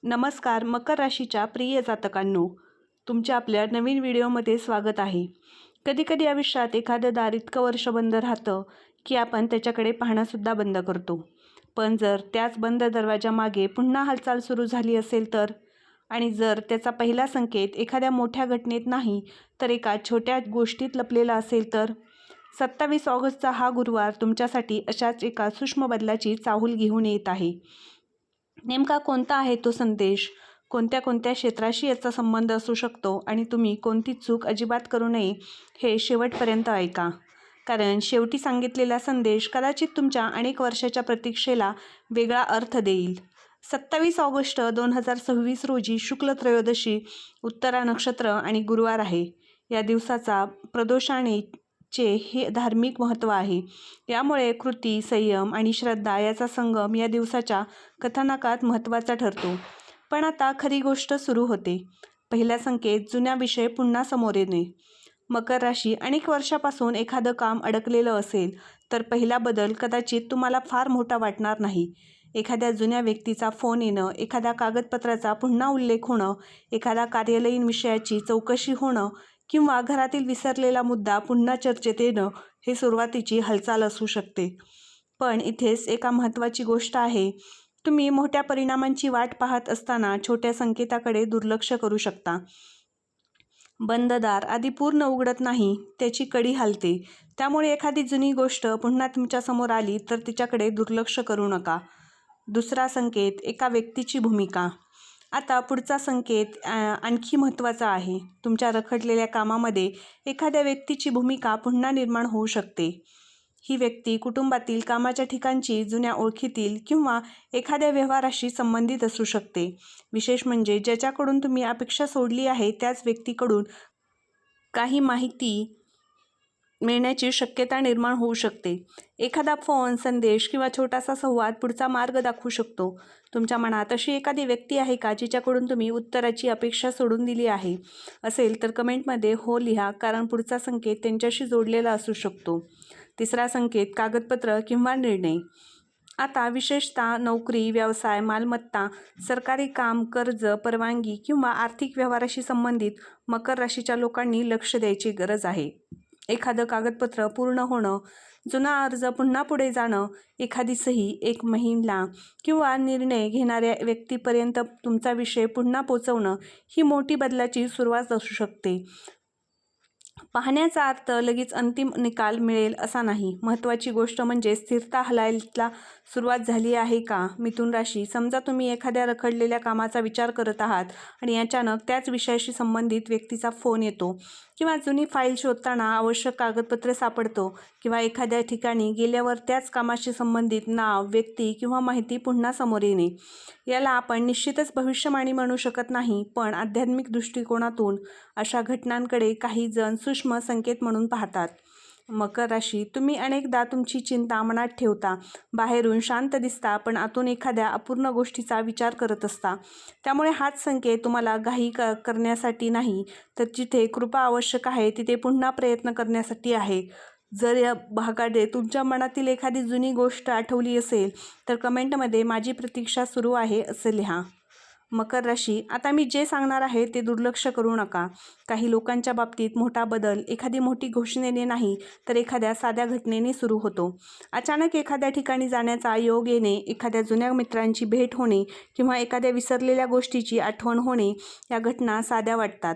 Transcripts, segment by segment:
नमस्कार मकर राशीच्या प्रिय जातकांनो, तुमच्या आपल्या नवीन व्हिडिओमध्ये स्वागत आहे. कधीकधी आयुष्यात एखादं दार इतकं वर्ष बंद राहतं की आपण त्याच्याकडे पाहणंसुद्धा बंद करतो. पण जर त्याच बंद दरवाजामागे पुन्हा हालचाल सुरू झाली असेल तर, आणि जर त्याचा पहिला संकेत एखाद्या मोठ्या घटनेत नाही तर एका छोट्या गोष्टीत लपलेला असेल तर, 27 ऑगस्टचा हा गुरुवार तुमच्यासाठी अशाच एका सूक्ष्म बदलाची चाहूल घेऊन येत आहे. नेमका कोणता आहे तो संदेश, कोणत्या कोणत्या क्षेत्राशी याचा संबंध असू शकतो आणि तुम्ही कोणती चूक अजिबात करू नये हे शेवटपर्यंत ऐका. कारण शेवटी सांगितलेला संदेश कदाचित तुमच्या अनेक वर्षाच्या प्रतीक्षेला वेगळा अर्थ देईल. 27 ऑगस्ट 2026 रोजी शुक्ल त्रयोदशी, उत्तरा नक्षत्र आणि गुरुवार आहे. या दिवसाचा प्रदोषानेचे हे धार्मिक महत्त्व आहे. यामुळे कृती, संयम आणि श्रद्धा याचा संगम या दिवसाच्या कथानकात महत्त्वाचा ठरतो. पण आता खरी गोष्ट सुरू होते. पहिला संकेत, जुन्या विषय पुन्हा समोर येणे. मकर राशी, अनेक वर्षापासून एखादं काम अडकलेलं असेल तर पहिला बदल कदाचित तुम्हाला फार मोठा वाटणार नाही. एखाद्या जुन्या व्यक्तीचा फोन येणं, एखाद्या कागदपत्राचा पुन्हा उल्लेख होणं, एखाद्या कार्यालयीन विषयाची चौकशी होणं किंवा घरातील विसरलेला मुद्दा पुन्हा चर्चेत येणं हे सुरुवातीची हालचाल असू शकते. पण इथेच एका महत्त्वाची गोष्ट आहे. तुम्ही मोठ्या परिणामांची वाट पाहत असताना छोट्या संकेताकडे दुर्लक्ष करू शकता. बंद दार आधी पूर्ण उघडत नाही, त्याची कडी हलते. त्यामुळे एखादी जुनी गोष्ट पुन्हा तुमच्यासमोर आली तर तिच्याकडे दुर्लक्ष करू नका. दुसरा संकेत, एका व्यक्तीची भूमिका. आता पुढचा संकेत आणखी महत्त्वाचा आहे. तुमच्या रखडलेल्या कामामध्ये एखाद्या व्यक्तीची भूमिका पुन्हा निर्माण होऊ शकते. ही व्यक्ती कुटुंबातील, कामाच्या ठिकाणची, जुन्या ओळखीतील किंवा एखाद्या व्यवहाराशी संबंधित असू शकते. विशेष म्हणजे ज्याच्याकडून तुम्ही अपेक्षा सोडली आहे त्याच व्यक्तीकडून काही माहिती मिळण्याची शक्यता निर्माण होऊ शकते. एखादा फोन, संदेश किंवा छोटासा संवाद पुढचा मार्ग दाखवू शकतो. तुमच्या मनात अशी एखादी व्यक्ती आहे का जिच्याकडून तुम्ही उत्तराची अपेक्षा सोडून दिली आहे? असेल तर कमेंटमध्ये हो लिहा, कारण पुढचा संकेत त्यांच्याशी जोडलेला असू शकतो. तिसरा संकेत, कागदपत्र किंवा निर्णय. आता विशेषतः नोकरी, व्यवसाय, मालमत्ता, सरकारी काम, कर्ज, परवानगी किंवा आर्थिक व्यवहाराशी संबंधित मकर राशीच्या लोकांनी लक्ष द्यायची गरज आहे. एखादं कागदपत्र पूर्ण होणं, जुना अर्ज पुन्हा पुढे जाणं, एखादी सही, एक महिला किंवा निर्णय घेणाऱ्या व्यक्तीपर्यंत तुमचा विषय पुन्हा पोचवणं ही मोठी बदलाची सुरुवात असू शकते. पाहण्याचा अर्थ लगेच अंतिम निकाल मिळेल असा नाही. महत्त्वाची गोष्ट म्हणजे स्थिरता हलायला सुरुवात झाली आहे का? मिथुन राशी, समजा तुम्ही एखाद्या रखडलेल्या कामाचा विचार करत आहात आणि अचानक त्याच विषयाशी संबंधित व्यक्तीचा फोन येतो किंवा जुनी फाईल शोधताना आवश्यक कागदपत्रे सापडतो किंवा एखाद्या ठिकाणी गेल्यावर त्याच कामाशी संबंधित नाव, व्यक्ती किंवा माहिती पुन्हा समोर येणे. याला आपण निश्चितच भविष्यवाणी म्हणू शकत नाही, पण आध्यात्मिक दृष्टिकोनातून अशा घटनांकडे काही जण सूक्ष्म संकेत म्हणून पाहतात. मकर राशी, तुम्ही अनेकदा तुमची चिंता मनात ठेवता. बाहेरून शांत दिसता पण आतून एखाद्या अपूर्ण गोष्टीचा विचार करत असता. त्यामुळे हाच संकेत तुम्हाला घाई करण्यासाठी नाही, तर जिथे कृपा आवश्यक आहे तिथे पुन्हा प्रयत्न करण्यासाठी आहे. जर या भागाने तुमच्या मनातील एखादी जुनी गोष्ट आठवली असेल तर कमेंटमध्ये माझी प्रतीक्षा सुरू आहे असे लिहा. मकर राशी, आता मी जे सांगणार आहे ते दुर्लक्ष करू नका. काही लोकांच्या बाबतीत मोठा बदल एखादी मोठी घोषणेने नाही तर एखाद्या साध्या घटनेने सुरू होतो. अचानक एखाद्या ठिकाणी जाण्याचा योग येणे, एखाद्या जुन्या मित्रांची भेट होणे किंवा एखाद्या विसरलेल्या गोष्टीची आठवण होणे या घटना साध्या वाटतात,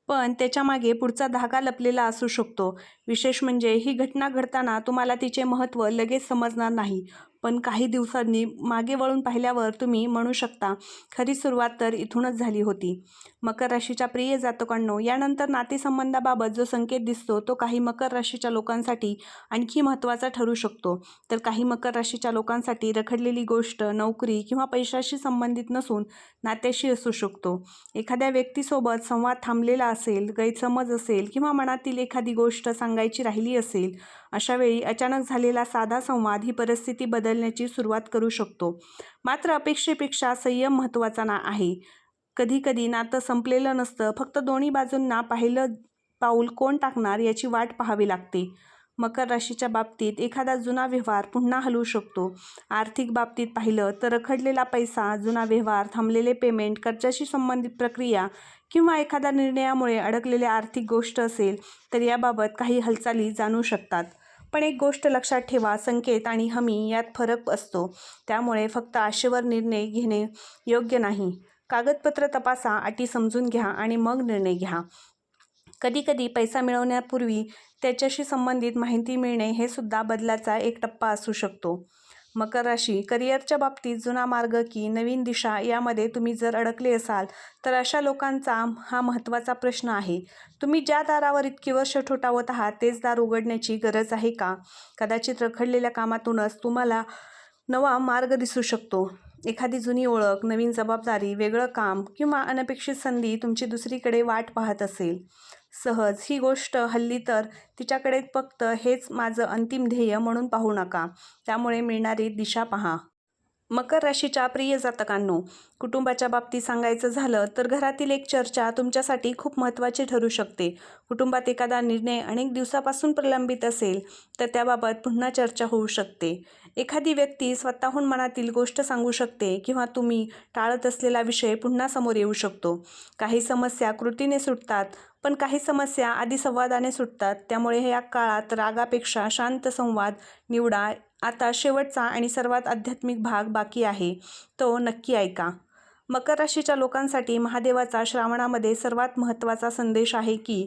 पण त्याच्यामागे पुढचा धागा लपलेला असू शकतो. विशेष म्हणजे ही घटना घडताना तुम्हाला तिचे महत्त्व लगेच समजणार नाही, पण काही दिवसांनी मागे वळून पाहिल्यावर तुम्ही म्हणू शकता, खरी सुरुवात तर इथूनच झाली होती. मकर राशीच्या प्रिय जातकांनो, यानंतर नातेसंबंधाबाबत जो संकेत दिसतो तो काही मकर राशीच्या लोकांसाठी आणखी महत्त्वाचा ठरू शकतो. तर काही मकर राशीच्या लोकांसाठी रखडलेली गोष्ट नोकरी किंवा पैशाशी संबंधित नसून नात्याशी असू शकतो. एखाद्या व्यक्तीसोबत संवाद थांबलेला असेल, गैरसमज असेल किंवा मनातील एखादी गोष्ट सांगायची राहिली असेल. अशा वेळी अचानक झालेला साधा संवाद ही परिस्थिती बदलण्याची सुरुवात करू शकतो. मात्र अपेक्षेपेक्षा संयम महत्त्वाचा आहे. कधीकधी नातं संपलेलं नसतं, फक्त दोन्ही बाजूंना पहिलं पाऊल कोण टाकणार याची वाट पाहावी लागते. मकर राशीच्या बाबतीत एखादा जुना व्यवहार पुन्हा हलवू शकतो. आर्थिक बाबतीत पाहिलं तर रखडलेला पैसा, जुना व्यवहार, थांबलेले पेमेंट, कर्जाशी संबंधित प्रक्रिया किंवा एखाद्या निर्णयामुळे अडकलेली आर्थिक गोष्ट असेल तर याबाबत काही हालचाली जाणवू शकतात. पण एक गोष्ट लक्षात ठेवा, संकेत आणि हमी यात फरक असतो. त्यामुळे फक्त आशेवर निर्णय घेणे योग्य नाही. कागदपत्र तपासा, अटी समजून घ्या आणि मग निर्णय घ्या. कधीकधी पैसा मिळवण्यापूर्वी त्याच्याशी संबंधित माहिती मिळणे हे सुद्धा बदलाचा एक टप्पा असू शकतो. मकर राशी, करिअरच्या बाबतीत जुना मार्ग की नवीन दिशा यामध्ये तुम्ही जर अडकले असाल तर अशा लोकांचा हा महत्त्वाचा प्रश्न आहे. तुम्ही ज्या दारावर इतकी वर्ष ठोठावत आहात तेच दार उघडण्याची गरज आहे का? कदाचित रखडलेल्या कामातूनच तुम्हाला नवा मार्ग दिसू शकतो. एखादी जुनी ओळख, नवीन जबाबदारी, वेगळं काम किंवा अनपेक्षित संधी तुमची दुसरीकडे वाट पाहत असेल. सहज ही गोष्ट हल्ली तर तिच्याकडे फक्त हेच माझं अंतिम ध्येय म्हणून पाहू नका. त्यामुळे मिळणारी दिशा पहा. मकर राशीच्या प्रिय जातकांनो, कुटुंबाच्या बाबतीत सांगायचं झालं तर घरातील एक चर्चा तुमच्यासाठी खूप महत्त्वाची ठरू शकते. कुटुंबात एखादा निर्णय अनेक दिवसापासून प्रलंबित असेल तर त्याबाबत पुन्हा चर्चा होऊ शकते. एखादी व्यक्ती स्वतःहून मनातील गोष्ट सांगू शकते किंवा तुम्ही टाळत असलेला विषय पुन्हा समोर येऊ शकतो. काही समस्या कृतीने सुटतात, पण काही समस्या आधी संवादाने सुटतात. त्यामुळे या काळात रागापेक्षा शांत संवाद निवडा. आता शेवटचा आणि सर्वात आध्यात्मिक भाग बाकी आहे, तो नक्की ऐका. मकर राशीच्या लोकांसाठी महादेवाचा श्रावणामध्ये सर्वात महत्त्वाचा संदेश आहे की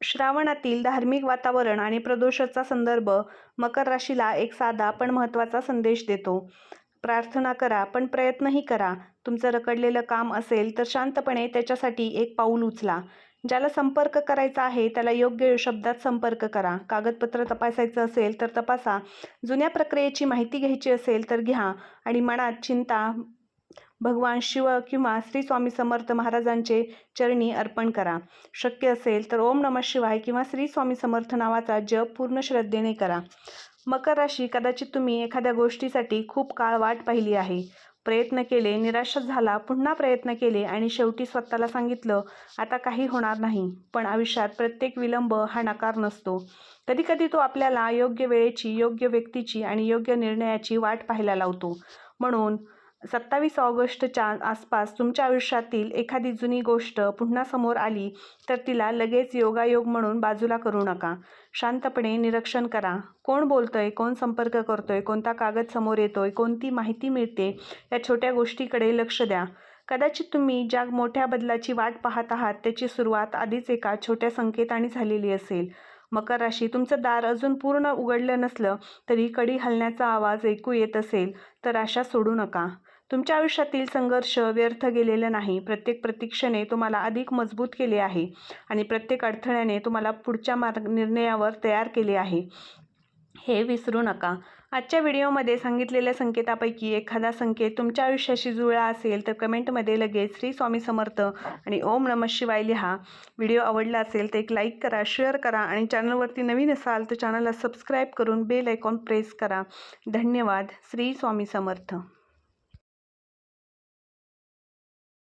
श्रावणातील धार्मिक वातावरण आणि प्रदोषाचा संदर्भ मकर राशीला एक साधा पण महत्त्वाचा संदेश देतो. प्रार्थना करा, पण प्रयत्नही करा. तुमचं रखडलेलं काम असेल तर शांतपणे त्याच्यासाठी एक पाऊल उचला. ज्याला संपर्क करायचा आहे त्याला योग्य शब्दात संपर्क करा. कागदपत्र तपासायचं असेल तर तपासा. जुन्या प्रक्रियेची माहिती घ्यायची असेल तर घ्या आणि मनात चिंता भगवान शिव किंवा श्री स्वामी समर्थ महाराजांचे चरणी अर्पण करा. शक्य असेल तर ओम नमः शिवाय किंवा श्री स्वामी समर्थ नावाचा जप पूर्ण श्रद्धेने करा. मकर राशी, कदाचित तुम्ही एखाद्या गोष्टीसाठी खूप काळ वाट पाहिली आहे. प्रयत्न केले, निराश झाला, पुन्हा प्रयत्न केले आणि शेवटी स्वतःला सांगितलं आता काही होणार नाही. पण आयुष्यात प्रत्येक विलंब हा नकार नसतो. कधीकधी तो आपल्याला योग्य वेळेची, योग्य व्यक्तीची आणि योग्य निर्णयाची वाट पाहायला लावतो. म्हणून 27 ऑगस्टच्या आसपास तुमच्या आयुष्यातील एखादी जुनी गोष्ट पुन्हा समोर आली तर तिला लगेच योगायोग म्हणून बाजूला करू नका. शांतपणे निरीक्षण करा. कोण बोलतंय, कोण संपर्क करतोय, कोणता कागद समोर येतोय, कोणती माहिती मिळते, या छोट्या गोष्टीकडे लक्ष द्या. कदाचित तुम्ही ज्या मोठ्या बदलाची वाट पाहत आहात त्याची सुरुवात आधीच एका छोट्या संकेताने झालेली असेल. मकर राशी, तुमचं दार अजून पूर्ण उघडलं नसलं तरी कडी हलण्याचा आवाज ऐकू येत असेल तर आशा सोडू नका. तुमच्या आयुष्यातील संघर्ष व्यर्थ गेलेला नाही. प्रत्येक प्रतीक्षेने तुम्हाला अधिक मजबूत केले आहे आणि प्रत्येक अडथळ्याने तुम्हाला पुढच्या निर्णयावर तयार केले आहे, हे विसरू नका. आजच्या व्हिडिओमध्ये सांगितलेल्या संकेतापैकी एखादा संकेत तुमच्या आयुष्याशी जुळला असेल तर कमेंटमध्ये लगेच श्री स्वामी समर्थ आणि ओम नमः शिवाय लिहा. व्हिडिओ आवडला असेल तर एक लाईक करा, शेअर करा आणि चॅनलवरती नवीन असाल तर चॅनलला सबस्क्राईब करून बेल आयकॉन प्रेस करा. धन्यवाद. श्री स्वामी समर्थ.